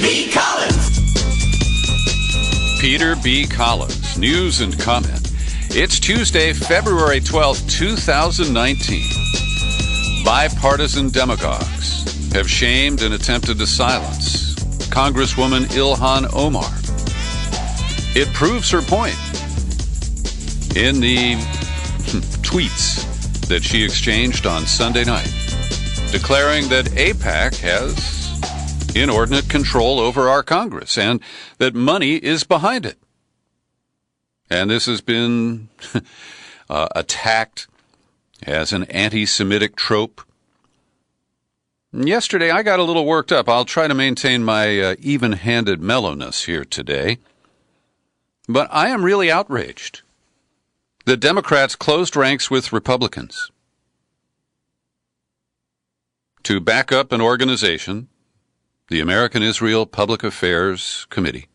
B. Collins. Peter B. Collins, news and comment. It's Tuesday, February 12th, 2019. Bipartisan demagogues have shamed and attempted to silence Congresswoman Ilhan Omar. It proves her point in the tweets that she exchanged on Sunday night, declaring that AIPAC has inordinate control over our Congress and that money is behind it. And this has been attacked as an anti-Semitic trope. Yesterday, I got a little worked up. I'll try to maintain my even-handed mellowness here today. But I am really outraged that Democrats closed ranks with Republicans to back up an organization, the American Israel Public Affairs Committee,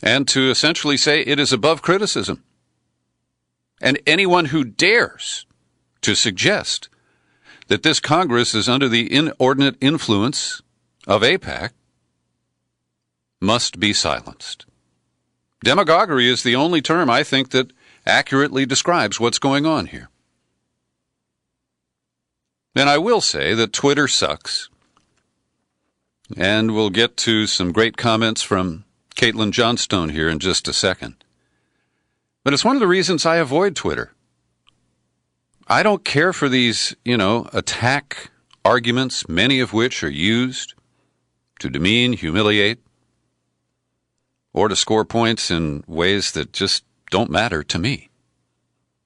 and to essentially say it is above criticism. And anyone who dares to suggest that this Congress is under the inordinate influence of AIPAC must be silenced. Demagoguery is the only term I think that accurately describes what's going on here. And I will say that Twitter sucks. And we'll get to some great comments from Caitlin Johnstone here in just a second. But it's one of the reasons I avoid Twitter. I don't care for these, attack arguments, many of which are used to demean, humiliate, or to score points in ways that just don't matter to me.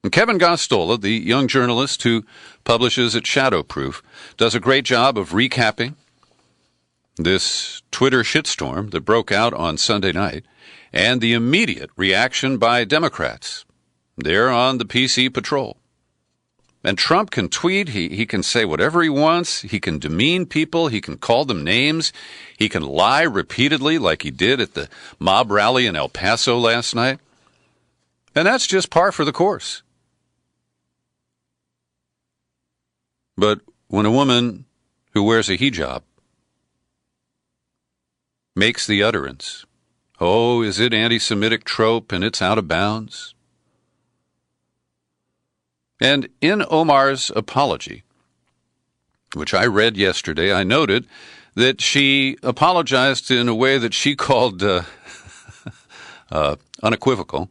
And Kevin Gostola, the young journalist who publishes at Shadowproof, does a great job of recapping this Twitter shitstorm that broke out on Sunday night and the immediate reaction by Democrats. They're on the PC patrol. And Trump can tweet, he can say whatever he wants, he can demean people, he can call them names, he can lie repeatedly like he did at the mob rally in El Paso last night. And that's just par for the course. But when a woman who wears a hijab makes the utterance, oh, is it anti-Semitic trope and it's out of bounds? And in Omar's apology, which I read yesterday, I noted that she apologized in a way that she called unequivocal.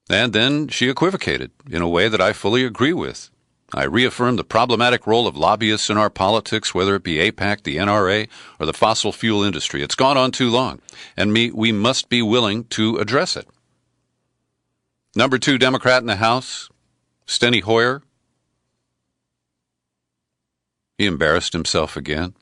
And then she equivocated in a way that I fully agree with. I reaffirm the problematic role of lobbyists in our politics, whether it be AIPAC, the NRA, or the fossil fuel industry. It's gone on too long, and we must be willing to address it. Number 2 Democrat in the House, Steny Hoyer. He embarrassed himself again.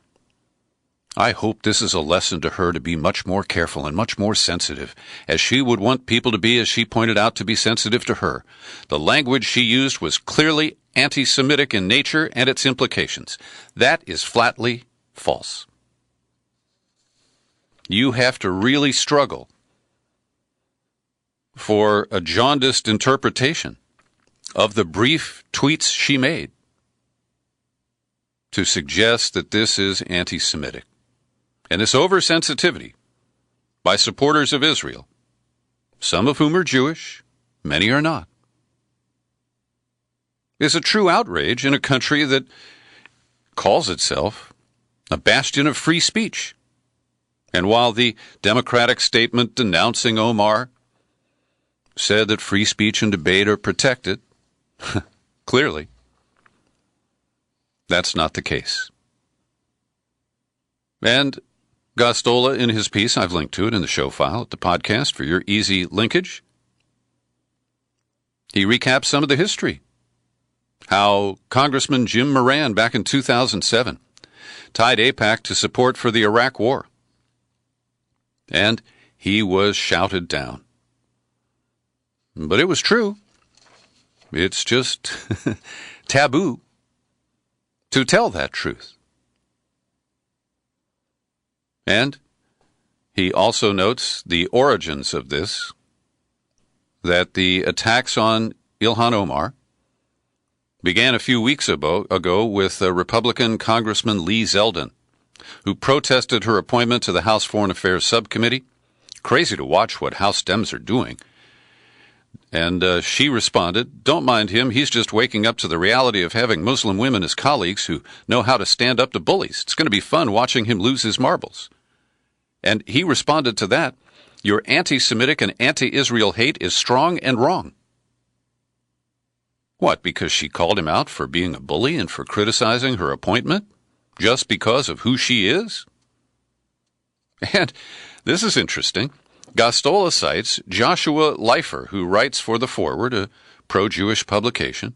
I hope this is a lesson to her to be much more careful and much more sensitive, as she would want people to be, as she pointed out, to be sensitive to her. The language she used was clearly anti-Semitic in nature and its implications. That is flatly false. You have to really struggle for a jaundiced interpretation of the brief tweets she made to suggest that this is anti-Semitic. And this oversensitivity by supporters of Israel, some of whom are Jewish, many are not, is a true outrage in a country that calls itself a bastion of free speech. And while the Democratic statement denouncing Omar said that free speech and debate are protected, clearly, that's not the case. And Gostola, in his piece, I've linked to it in the show file at the podcast for your easy linkage, he recaps some of the history. How Congressman Jim Moran, back in 2007, tied AIPAC to support for the Iraq War. And he was shouted down. But it was true. It's just taboo to tell that truth. And he also notes the origins of this, that the attacks on Ilhan Omar began a few weeks ago with Republican Congressman Lee Zeldin, who protested her appointment to the House Foreign Affairs Subcommittee. Crazy to watch what House Dems are doing. And she responded, "Don't mind him. He's just waking up to the reality of having Muslim women as colleagues who know how to stand up to bullies. It's going to be fun watching him lose his marbles." And he responded to that, "Your anti-Semitic and anti-Israel hate is strong and wrong." What, because she called him out for being a bully and for criticizing her appointment? Just because of who she is? And this is interesting. Gostola cites Joshua Leifer, who writes for The Forward, a pro-Jewish publication.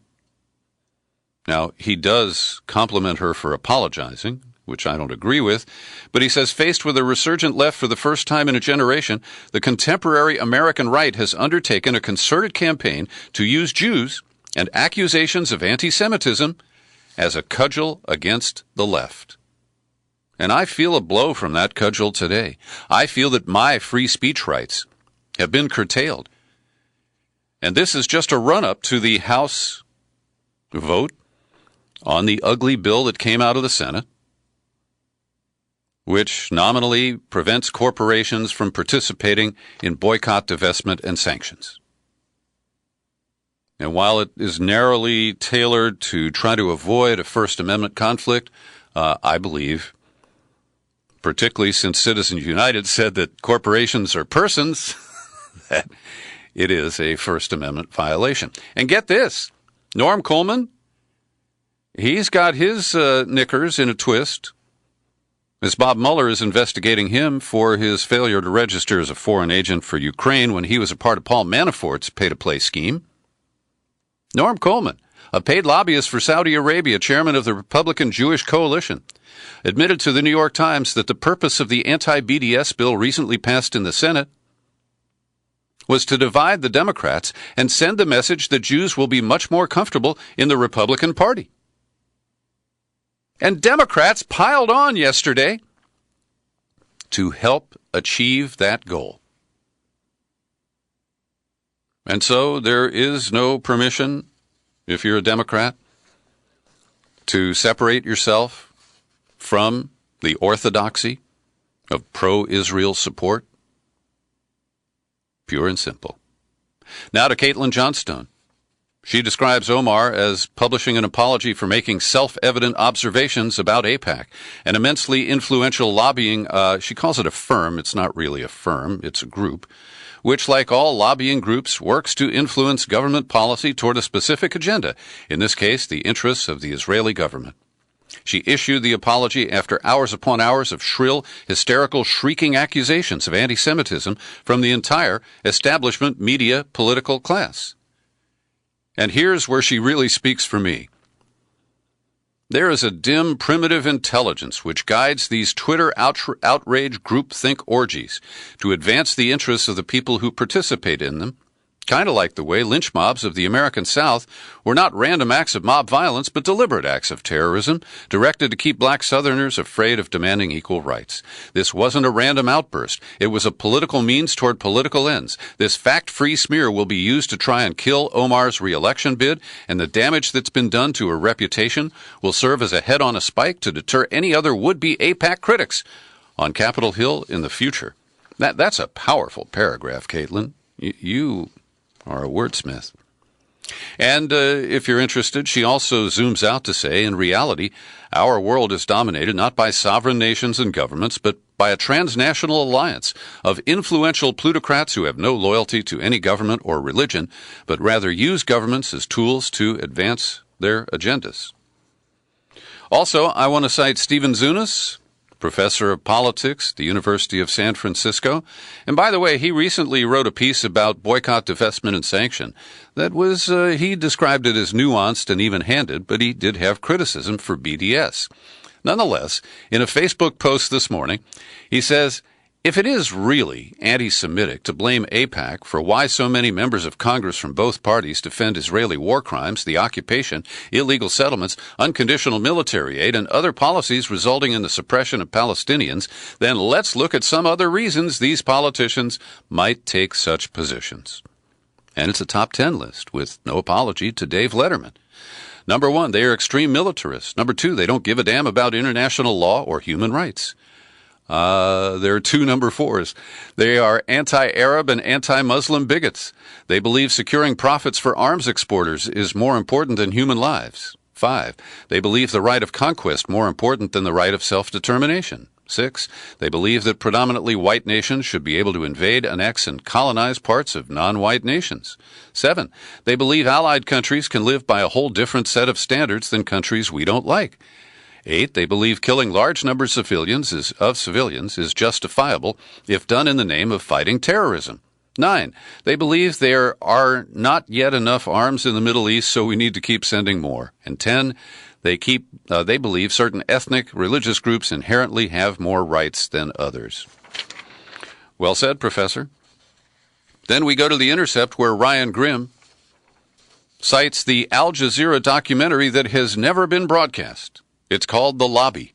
Now, he does compliment her for apologizing, which I don't agree with, but he says, faced with a resurgent left for the first time in a generation, the contemporary American right has undertaken a concerted campaign to use Jews and accusations of anti-Semitism as a cudgel against the left. And I feel a blow from that cudgel today. I feel that my free speech rights have been curtailed. And this is just a run-up to the House vote on the ugly bill that came out of the Senate, which nominally prevents corporations from participating in boycott, divestment, and sanctions. And while it is narrowly tailored to try to avoid a First Amendment conflict, I believe, particularly since Citizens United said that corporations are persons, that it is a First Amendment violation. And get this, Norm Coleman, he's got his knickers in a twist, as Bob Mueller is investigating him for his failure to register as a foreign agent for Ukraine when he was a part of Paul Manafort's pay-to-play scheme. Norm Coleman, a paid lobbyist for Saudi Arabia, chairman of the Republican Jewish Coalition, admitted to the New York Times that the purpose of the anti-BDS bill recently passed in the Senate was to divide the Democrats and send the message that Jews will be much more comfortable in the Republican Party. And Democrats piled on yesterday to help achieve that goal. And so there is no permission, if you're a Democrat, to separate yourself from the orthodoxy of pro-Israel support. Pure and simple. Now to Caitlin Johnstone. She describes Omar as publishing an apology for making self-evident observations about AIPAC, an immensely influential lobbying, she calls it a firm, it's not really a firm, it's a group, which, like all lobbying groups, works to influence government policy toward a specific agenda, in this case, the interests of the Israeli government. She issued the apology after hours upon hours of shrill, hysterical, shrieking accusations of anti-Semitism from the entire establishment media political class. And here's where she really speaks for me. There is a dim, primitive intelligence which guides these Twitter outrage groupthink orgies to advance the interests of the people who participate in them, kind of like the way lynch mobs of the American South were not random acts of mob violence, but deliberate acts of terrorism directed to keep black Southerners afraid of demanding equal rights. This wasn't a random outburst. It was a political means toward political ends. This fact-free smear will be used to try and kill Omar's re-election bid, and the damage that's been done to her reputation will serve as a head on a spike to deter any other would-be AIPAC critics on Capitol Hill in the future. That's a powerful paragraph, Caitlin. You are a wordsmith. And if you're interested, she also zooms out to say, in reality, our world is dominated not by sovereign nations and governments, but by a transnational alliance of influential plutocrats who have no loyalty to any government or religion, but rather use governments as tools to advance their agendas. Also, I want to cite Stephen Zunas, professor of politics at the University of San Francisco. And by the way, he recently wrote a piece about boycott, divestment, and sanction that was, he described it as nuanced and even-handed, but he did have criticism for BDS. Nonetheless, in a Facebook post this morning, he says, if it is really anti-Semitic to blame AIPAC for why so many members of Congress from both parties defend Israeli war crimes, the occupation, illegal settlements, unconditional military aid, and other policies resulting in the suppression of Palestinians, then let's look at some other reasons these politicians might take such positions. And it's a top 10 list with no apology to Dave Letterman. Number 1, they are extreme militarists. Number 2, they don't give a damn about international law or human rights. There are 2 number 4s. They are anti-Arab and anti-Muslim bigots. They believe securing profits for arms exporters is more important than human lives. 5, they believe the right of conquest more important than the right of self-determination. 6, they believe that predominantly white nations should be able to invade, annex, and colonize parts of non-white nations. 7, they believe allied countries can live by a whole different set of standards than countries we don't like. 8, they believe killing large numbers of civilians is justifiable if done in the name of fighting terrorism. 9, they believe there are not yet enough arms in the Middle East, so we need to keep sending more. And 10, they believe certain ethnic, religious groups inherently have more rights than others. Well said, Professor. Then we go to The Intercept, where Ryan Grimm cites the Al Jazeera documentary that has never been broadcast. It's called The Lobby.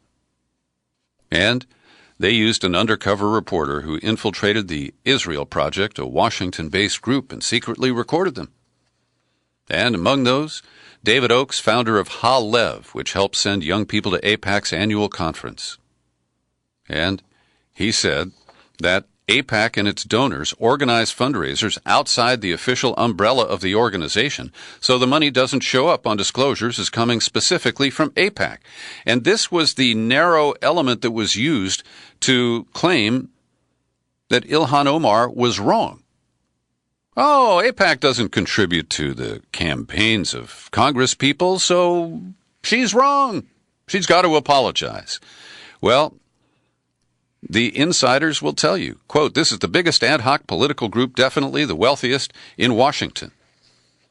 And they used an undercover reporter who infiltrated the Israel Project, a Washington-based group, and secretly recorded them. And among those, David Oakes, founder of Ha-Lev, which helps send young people to AIPAC's annual conference. And he said that AIPAC and its donors organize fundraisers outside the official umbrella of the organization, so the money doesn't show up on disclosures as coming specifically from AIPAC. And this was the narrow element that was used to claim that Ilhan Omar was wrong. Oh, AIPAC doesn't contribute to the campaigns of Congress people, so she's wrong. She's got to apologize. Well, the insiders will tell you, quote, this is the biggest ad hoc political group, definitely the wealthiest in Washington.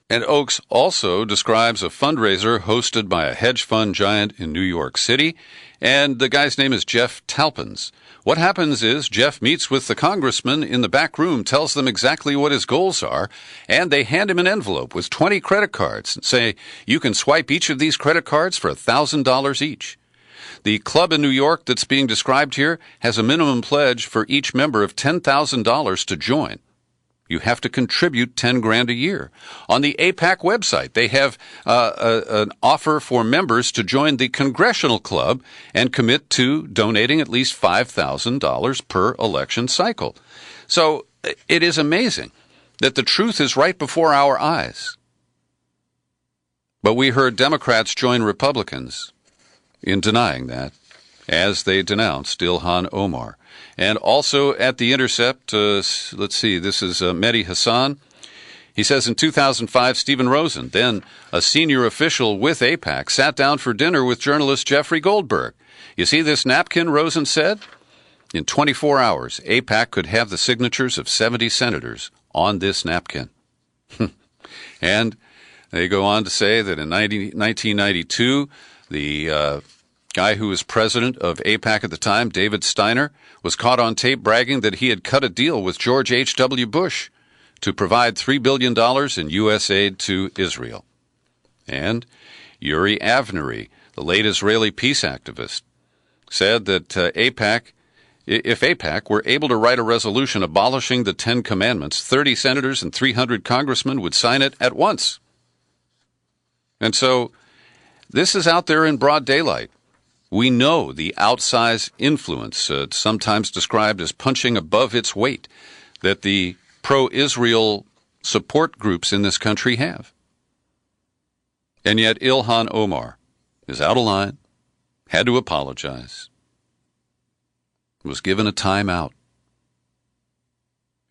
And Oakes also describes a fundraiser hosted by a hedge fund giant in New York City, and the guy's name is Jeff Talpins. What happens is Jeff meets with the congressman in the back room, tells them exactly what his goals are, and they hand him an envelope with 20 credit cards and say, you can swipe each of these credit cards for $1,000 each. The club in New York that's being described here has a minimum pledge for each member of $10,000 to join. You have to contribute $10,000 a year. On the AIPAC website, they have an offer for members to join the Congressional Club and commit to donating at least $5,000 per election cycle. So it is amazing that the truth is right before our eyes. But we heard Democrats join Republicans in denying that, as they denounced Ilhan Omar. And also at The Intercept, let's see, this is Mehdi Hassan. He says in 2005, Stephen Rosen, then a senior official with AIPAC, sat down for dinner with journalist Jeffrey Goldberg. You see this napkin, Rosen said? In 24 hours, AIPAC could have the signatures of 70 senators on this napkin. And they go on to say that in 1992, the guy who was president of AIPAC at the time, David Steiner, was caught on tape bragging that he had cut a deal with George H.W. Bush to provide $3 billion in U.S. aid to Israel. And Yuri Avnery, the late Israeli peace activist, said that if AIPAC were able to write a resolution abolishing the 10 Commandments, 30 senators and 300 congressmen would sign it at once. And so this is out there in broad daylight. We know the outsized influence, sometimes described as punching above its weight, that the pro-Israel support groups in this country have. And yet Ilhan Omar is out of line, had to apologize, was given a timeout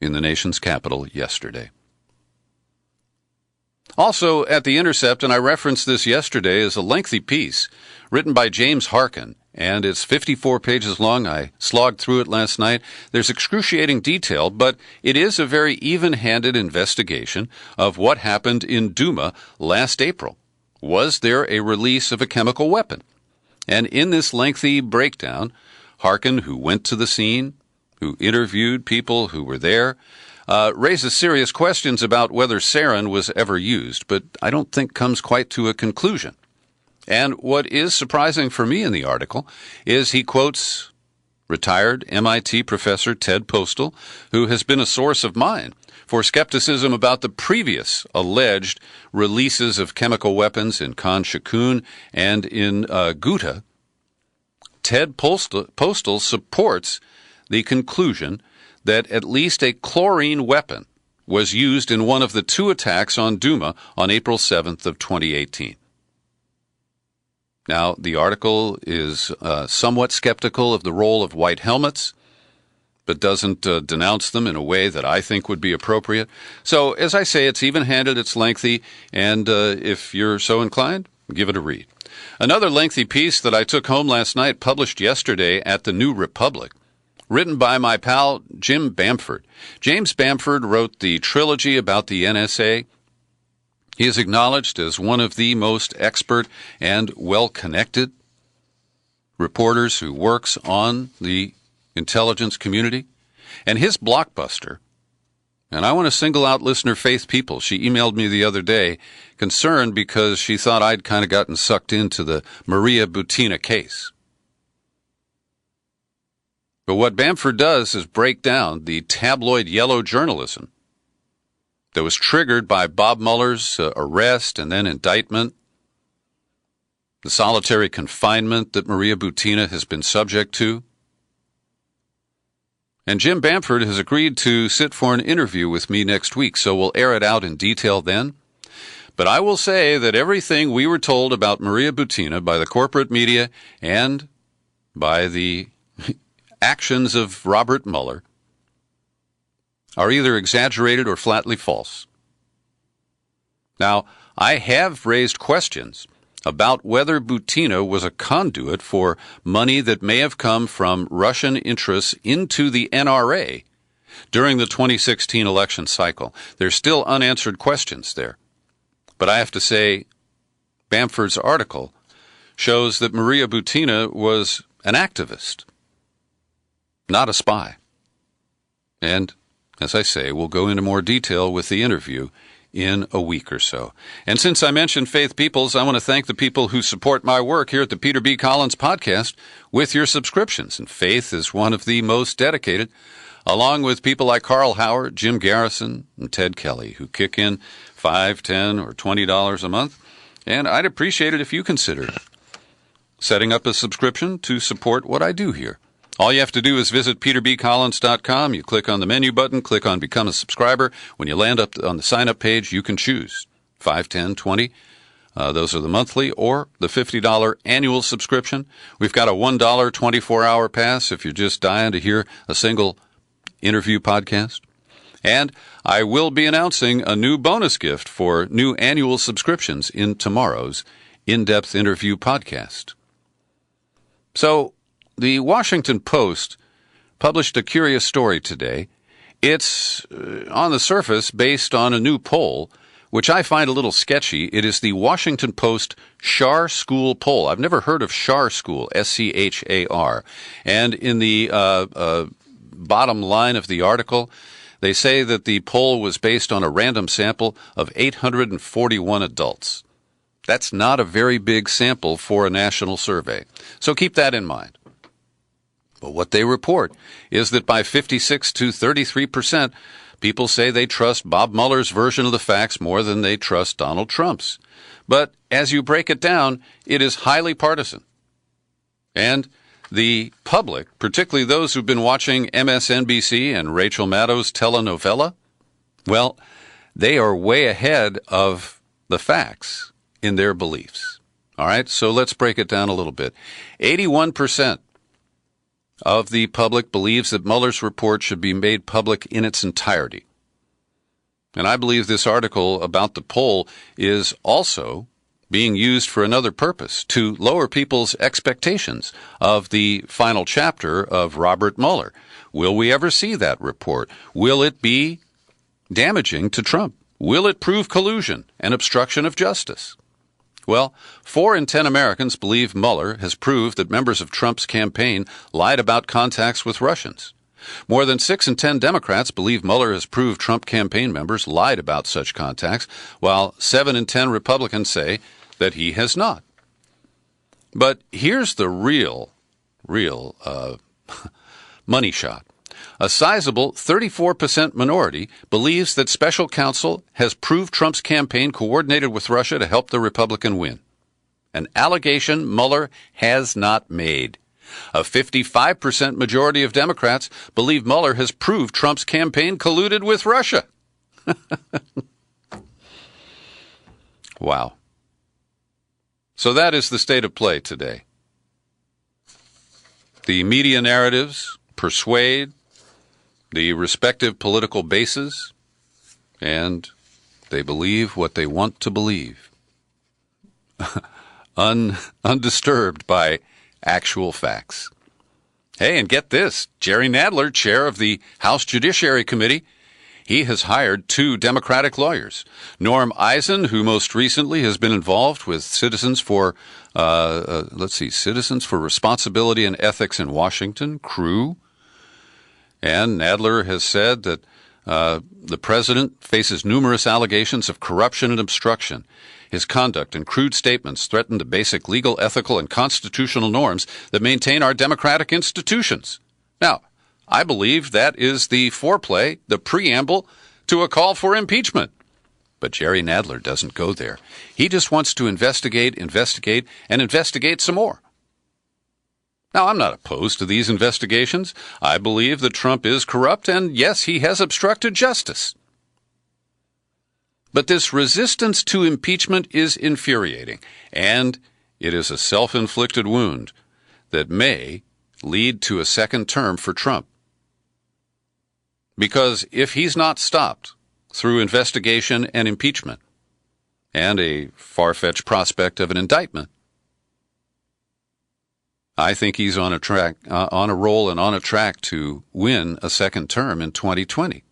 in the nation's capital yesterday. Also at The Intercept, and I referenced this yesterday, is a lengthy piece written by James Harkin, and it's 54 pages long. I slogged through it last night. There's excruciating detail, but it is a very even-handed investigation of what happened in Duma last April. Was there a release of a chemical weapon? And in this lengthy breakdown, Harkin, who went to the scene, who interviewed people who were there, raises serious questions about whether sarin was ever used, but I don't think comes quite to a conclusion. And what is surprising for me in the article is he quotes retired MIT professor Ted Postal, who has been a source of mine for skepticism about the previous alleged releases of chemical weapons in Khan Shaykhun and in Ghouta. Ted Postal supports the conclusion that at least a chlorine weapon was used in one of the two attacks on Duma on April 7th of 2018. Now, the article is somewhat skeptical of the role of white helmets, but doesn't denounce them in a way that I think would be appropriate. So, as I say, it's even-handed, it's lengthy, and if you're so inclined, give it a read. Another lengthy piece that I took home last night, published yesterday at the New Republic, written by my pal Jim Bamford. James Bamford wrote the trilogy about the NSA. He is acknowledged as one of the most expert and well-connected reporters who works on the intelligence community. And his blockbuster, and I want to single out listener Faith People. She emailed me the other day, concerned because she thought I'd kind of gotten sucked into the Maria Butina case. But what Bamford does is break down the tabloid yellow journalism that was triggered by Bob Mueller's arrest and then indictment, the solitary confinement that Maria Butina has been subject to. And Jim Bamford has agreed to sit for an interview with me next week, so we'll air it out in detail then. But I will say that everything we were told about Maria Butina by the corporate media and by the actions of Robert Mueller are either exaggerated or flatly false. Now, I have raised questions about whether Butina was a conduit for money that may have come from Russian interests into the NRA during the 2016 election cycle. There's still unanswered questions there. But I have to say, Bamford's article shows that Maria Butina was an activist, not a spy. And, as I say, we'll go into more detail with the interview in a week or so. And since I mentioned Faith Peoples, I want to thank the people who support my work here at the Peter B. Collins Podcast with your subscriptions. And Faith is one of the most dedicated, along with people like Carl Howard, Jim Garrison, and Ted Kelly, who kick in $5, $10, or $20 a month. And I'd appreciate it if you consider setting up a subscription to support what I do here. All you have to do is visit peterbcollins.com. You click on the menu button, click on Become a Subscriber. When you land up on the sign-up page, you can choose $5, $10, $20. Those are the monthly or the $50 annual subscription. We've got a $1 24-hour pass if you're just dying to hear a single interview podcast. And I will be announcing a new bonus gift for new annual subscriptions in tomorrow's in-depth interview podcast. So, the Washington Post published a curious story today. It's, on the surface, based on a new poll, which I find a little sketchy. It is the Washington Post Schar School poll. I've never heard of Schar School, S-C-H-A-R. And in the bottom line of the article, they say that the poll was based on a random sample of 841 adults. That's not a very big sample for a national survey. So keep that in mind. But what they report is that by 56 to 33%, people say they trust Bob Mueller's version of the facts more than they trust Donald Trump's. But as you break it down, it is highly partisan. And the public, particularly those who've been watching MSNBC and Rachel Maddow's telenovela, well, they are way ahead of the facts in their beliefs. All right, so let's break it down a little bit. 81% of the public believes that Mueller's report should be made public in its entirety. And I believe this article about the poll is also being used for another purpose, to lower people's expectations of the final chapter of Robert Mueller. Will we ever see that report? Will it be damaging to Trump? Will it prove collusion and obstruction of justice? Well, 4 in 10 Americans believe Mueller has proved that members of Trump's campaign lied about contacts with Russians. More than 6 in 10 Democrats believe Mueller has proved Trump campaign members lied about such contacts, while 7 in 10 Republicans say that he has not. But here's the real Money shot. A sizable 34% minority believes that special counsel has proved Trump's campaign coordinated with Russia to help the Republican win. An allegation Mueller has not made. A 55% majority of Democrats believe Mueller has proved Trump's campaign colluded with Russia. Wow. So that is the state of play today. The media narratives persuade the respective political bases, and they believe what they want to believe, undisturbed by actual facts. Hey, and get this, Jerry Nadler, chair of the House Judiciary Committee, he has hired 2 Democratic lawyers. Norm Eisen, who most recently has been involved with Citizens for Responsibility and Ethics in Washington, CREW. And Nadler has said that the president faces numerous allegations of corruption and obstruction. His conduct and crude statements threaten the basic legal, ethical, and constitutional norms that maintain our democratic institutions. Now, I believe that is the foreplay, the preamble to a call for impeachment. But Jerry Nadler doesn't go there. He just wants to investigate, and investigate some more. Now, I'm not opposed to these investigations. I believe that Trump is corrupt, and yes, he has obstructed justice. But this resistance to impeachment is infuriating, and it is a self-inflicted wound that may lead to a second term for Trump. Because if he's not stopped through investigation and impeachment, and a far-fetched prospect of an indictment, I think he's on a roll and on a track to win a second term in 2020.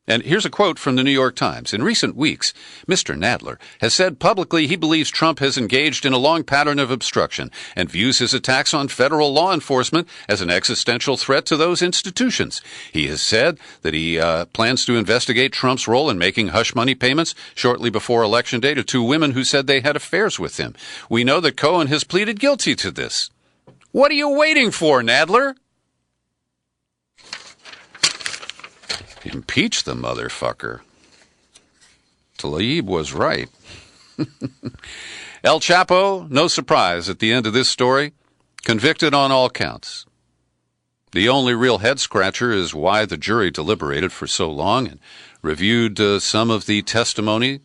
And here's a quote from the New York Times. In recent weeks, Mr. Nadler has said publicly he believes Trump has engaged in a long pattern of obstruction and views his attacks on federal law enforcement as an existential threat to those institutions. He has said that he plans to investigate Trump's role in making hush money payments shortly before Election Day to 2 women who said they had affairs with him. We know that Cohen has pleaded guilty to this. What are you waiting for, Nadler? Impeach the motherfucker. Tlaib was right. El Chapo, no surprise at the end of this story, convicted on all counts. The only real head-scratcher is why the jury deliberated for so long and reviewed some of the testimony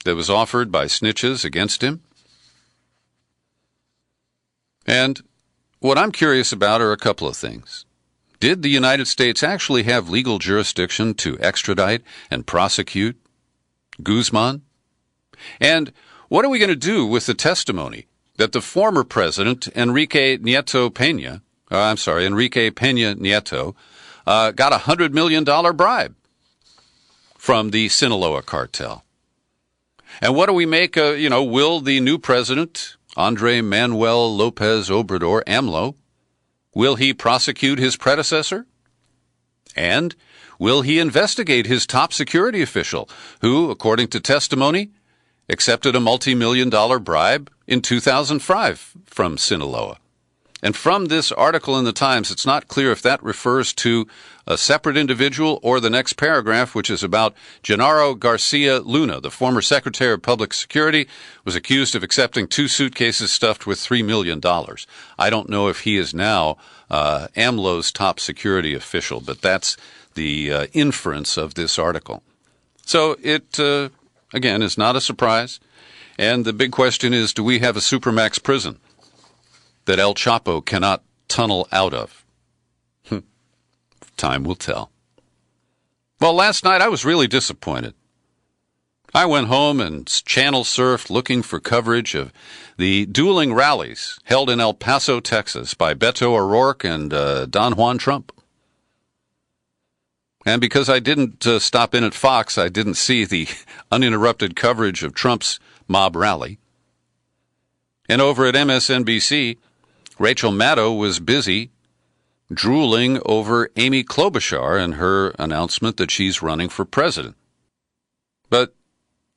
that was offered by snitches against him. And what I'm curious about are a couple of things. Did the United States actually have legal jurisdiction to extradite and prosecute Guzman? And what are we going to do with the testimony that the former president, Enrique Peña Nieto, got a $100 million bribe from the Sinaloa cartel? And what do we make, will the new president, Andrés Manuel López Obrador, AMLO, will he prosecute his predecessor? And will he investigate his top security official, who, according to testimony, accepted a multi-million-dollar bribe in 2005 from Sinaloa? And from this article in the Times, it's not clear if that refers to a separate individual or the next paragraph, which is about Genaro Garcia Luna, the former Secretary of Public Security, was accused of accepting 2 suitcases stuffed with $3 million. I don't know if he is now AMLO's top security official, but that's the inference of this article. So it, again, is not a surprise. And the big question is, do we have a supermax prison that El Chapo cannot tunnel out of? Time will tell. Well, last night I was really disappointed. I went home and channel surfed looking for coverage of the dueling rallies held in El Paso, Texas by Beto O'Rourke and Don Juan Trump. And because I didn't stop in at Fox, I didn't see the uninterrupted coverage of Trump's mob rally. And over at MSNBC, Rachel Maddow was busy drooling over Amy Klobuchar and her announcement that she's running for president. But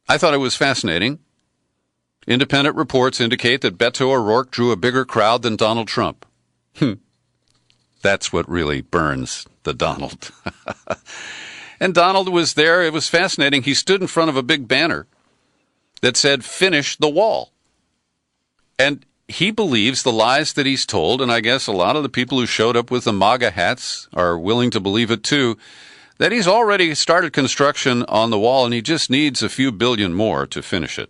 I thought it was fascinating. Independent reports indicate that Beto O'Rourke drew a bigger crowd than Donald Trump. That's what really burns the Donald. And Donald was there. It was fascinating. He stood in front of a big banner that said, "Finish the wall." And he believes the lies that he's told, and I guess a lot of the people who showed up with the MAGA hats are willing to believe it too, that he's already started construction on the wall and he just needs a few billion more to finish it.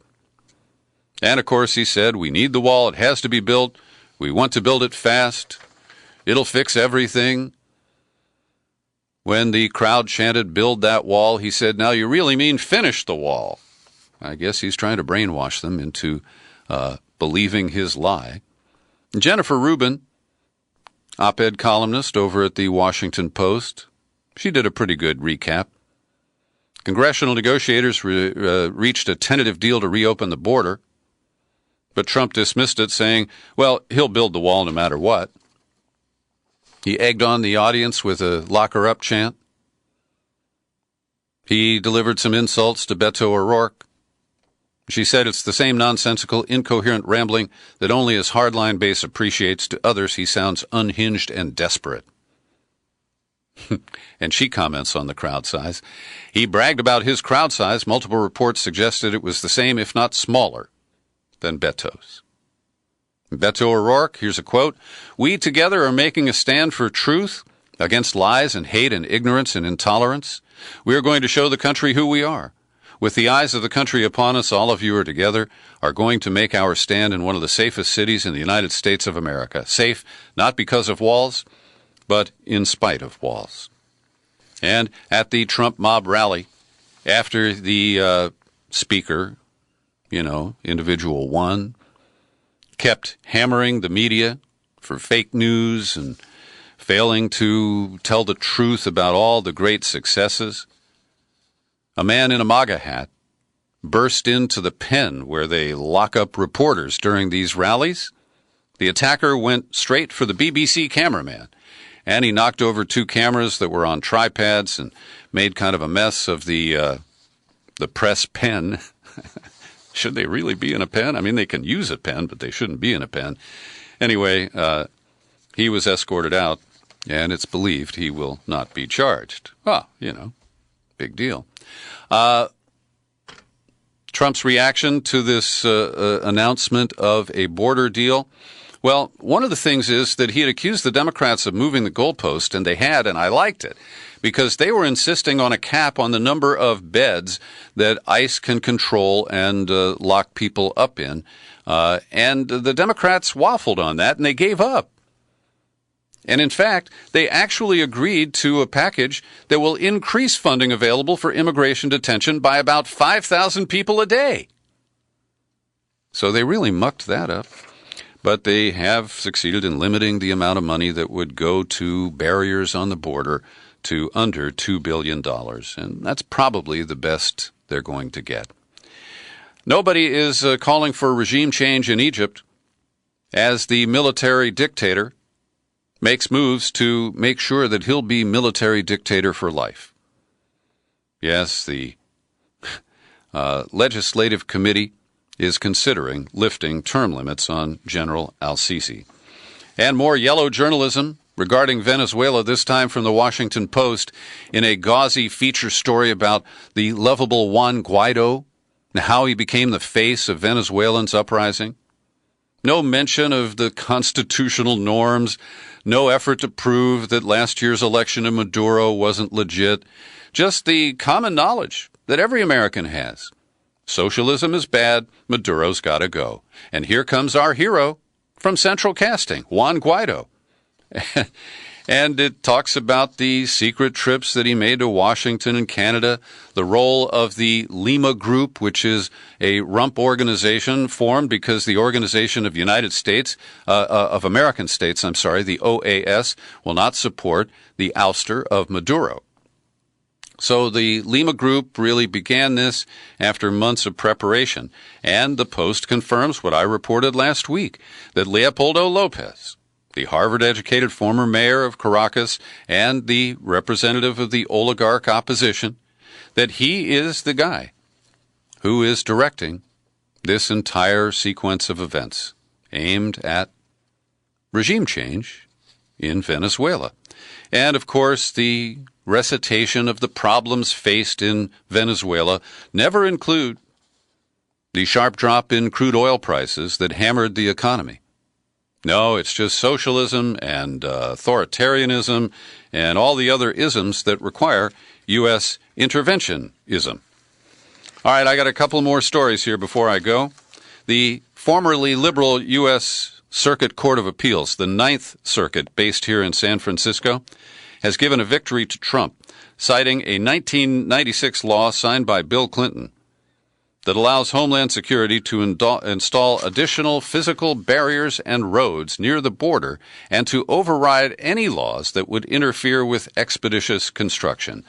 And of course he said, we need the wall, it has to be built, we want to build it fast, it'll fix everything. When the crowd chanted, "Build that wall," he said, "Now you really mean finish the wall." I guess he's trying to brainwash them into believing his lie. Jennifer Rubin, op-ed columnist over at the Washington Post, she did a pretty good recap. Congressional negotiators reached a tentative deal to reopen the border, but Trump dismissed it, saying, well, he'll build the wall no matter what. He egged on the audience with a "lock her up" chant. He delivered some insults to Beto O'Rourke. She said it's the same nonsensical, incoherent rambling that only his hardline base appreciates. To others, he sounds unhinged and desperate. And she comments on the crowd size. He bragged about his crowd size. Multiple reports suggested it was the same, if not smaller, than Beto's. Beto O'Rourke, here's a quote, "We together are making a stand for truth against lies and hate and ignorance and intolerance. We are going to show the country who we are. With the eyes of the country upon us, all of you are together, are going to make our stand in one of the safest cities in the United States of America. Safe not because of walls, but in spite of walls." And at the Trump mob rally, after the speaker, individual one, kept hammering the media for fake news and failing to tell the truth about all the great successes, a man in a MAGA hat burst into the pen where they lock up reporters during these rallies. The attacker went straight for the BBC cameraman, and he knocked over 2 cameras that were on tripods and made kind of a mess of the press pen. Should they really be in a pen? I mean, they can use a pen, but they shouldn't be in a pen. Anyway, he was escorted out, and it's believed he will not be charged. Big deal. Trump's reaction to this announcement of a border deal. Well, one of the things is that he had accused the Democrats of moving the goalpost, and they had, and I liked it, because they were insisting on a cap on the number of beds that ICE can control and lock people up in. And the Democrats waffled on that, and they gave up. And in fact, they actually agreed to a package that will increase funding available for immigration detention by about 5,000 people a day. So they really mucked that up. But they have succeeded in limiting the amount of money that would go to barriers on the border to under $2 billion. And that's probably the best they're going to get. Nobody is calling for regime change in Egypt as the military dictator makes moves to make sure that he'll be military dictator for life. Yes, the legislative committee is considering lifting term limits on General al-Sisi. And more yellow journalism regarding Venezuela, this time from the Washington Post, in a gauzy feature story about the lovable Juan Guaido and how he became the face of Venezuelans' uprising. No mention of the constitutional norms, no effort to prove that last year's election of Maduro wasn't legit, just the common knowledge that every American has. Socialism is bad, Maduro's got to go. And here comes our hero from Central Casting, Juan Guaido. And it talks about the secret trips that he made to Washington and Canada, the role of the Lima Group, which is a rump organization formed because the Organization of American States, the OAS, will not support the ouster of Maduro. So the Lima Group really began this after months of preparation, and the Post confirms what I reported last week, that Leopoldo Lopez, the Harvard-educated former mayor of Caracas and the representative of the oligarch opposition, that he is the guy who is directing this entire sequence of events aimed at regime change in Venezuela. And, of course, the recitation of the problems faced in Venezuela never include the sharp drop in crude oil prices that hammered the economy. No, it's just socialism and authoritarianism and all the other isms that require U.S. interventionism. All right, I got a couple more stories here before I go. The formerly liberal U.S. Circuit Court of Appeals, the Ninth Circuit, based here in San Francisco, has given a victory to Trump, citing a 1996 law signed by Bill Clinton that allows Homeland Security to install additional physical barriers and roads near the border and to override any laws that would interfere with expeditious construction.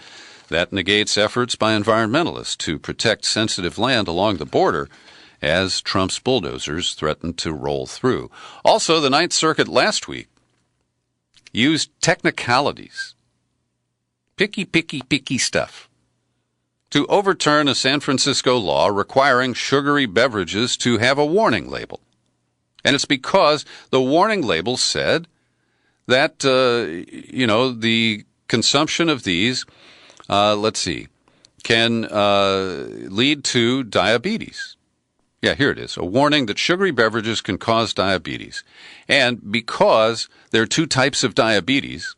That negates efforts by environmentalists to protect sensitive land along the border as Trump's bulldozers threaten to roll through. Also, the Ninth Circuit last week used technicalities, picky stuff, to overturn a San Francisco law requiring sugary beverages to have a warning label. And it's because the warning label said that, the consumption of these, can lead to diabetes. Yeah, here it is. A warning that sugary beverages can cause diabetes. And because there are two types of diabetes,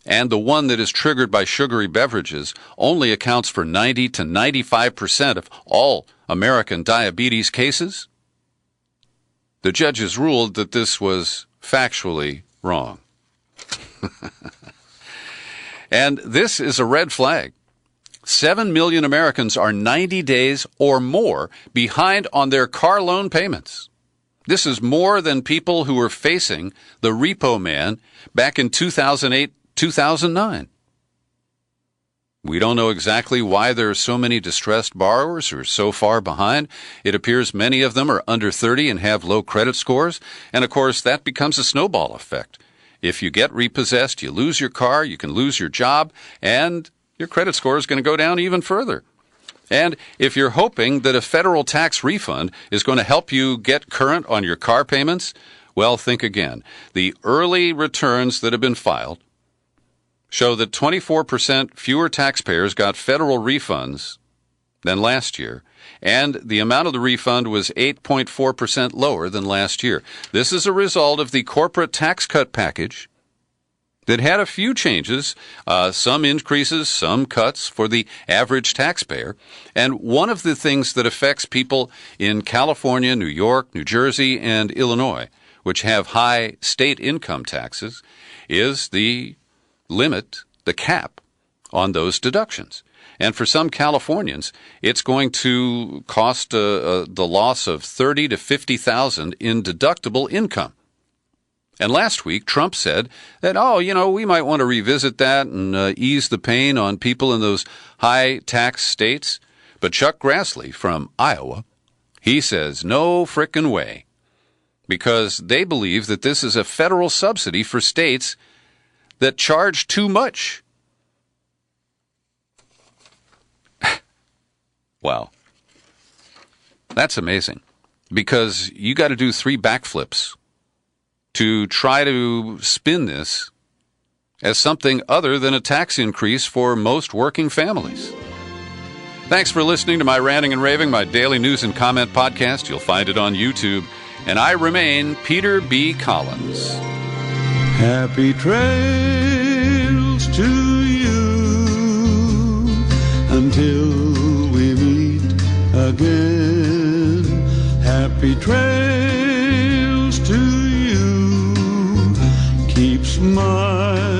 and the one that is triggered by sugary beverages only accounts for 90 to 95% of all American diabetes cases, the judges ruled that this was factually wrong. And this is a red flag. 7 million Americans are 90 days or more behind on their car loan payments. This is more than people who were facing the repo man back in 2008, 2009. We don't know exactly why there are so many distressed borrowers who are so far behind. It appears many of them are under 30 and have low credit scores. And, of course, that becomes a snowball effect. If you get repossessed, you lose your car, you can lose your job, and your credit score is going to go down even further. And if you're hoping that a federal tax refund is going to help you get current on your car payments, well, think again. The early returns that have been filed show that 24% fewer taxpayers got federal refunds than last year, and the amount of the refund was 8.4% lower than last year. This is a result of the corporate tax cut package that had a few changes, some increases, some cuts for the average taxpayer. And one of the things that affects people in California, New York, New Jersey, and Illinois, which have high state income taxes, is the limit, the cap on those deductions. And for some Californians, it's going to cost the loss of $30,000 to $50,000 in deductible income. And last week, Trump said that, we might want to revisit that and ease the pain on people in those high-tax states. But Chuck Grassley from Iowa, he says, no frickin' way, because they believe that this is a federal subsidy for states that charge too much. Wow. That's amazing, because you got to do 3 backflips to try to spin this as something other than a tax increase for most working families. Thanks for listening to my ranting and raving, my daily news and comment podcast. You'll find it on YouTube. And I remain Peter B. Collins. Happy trails to you until we meet again. Happy trails to you. Keep smiling.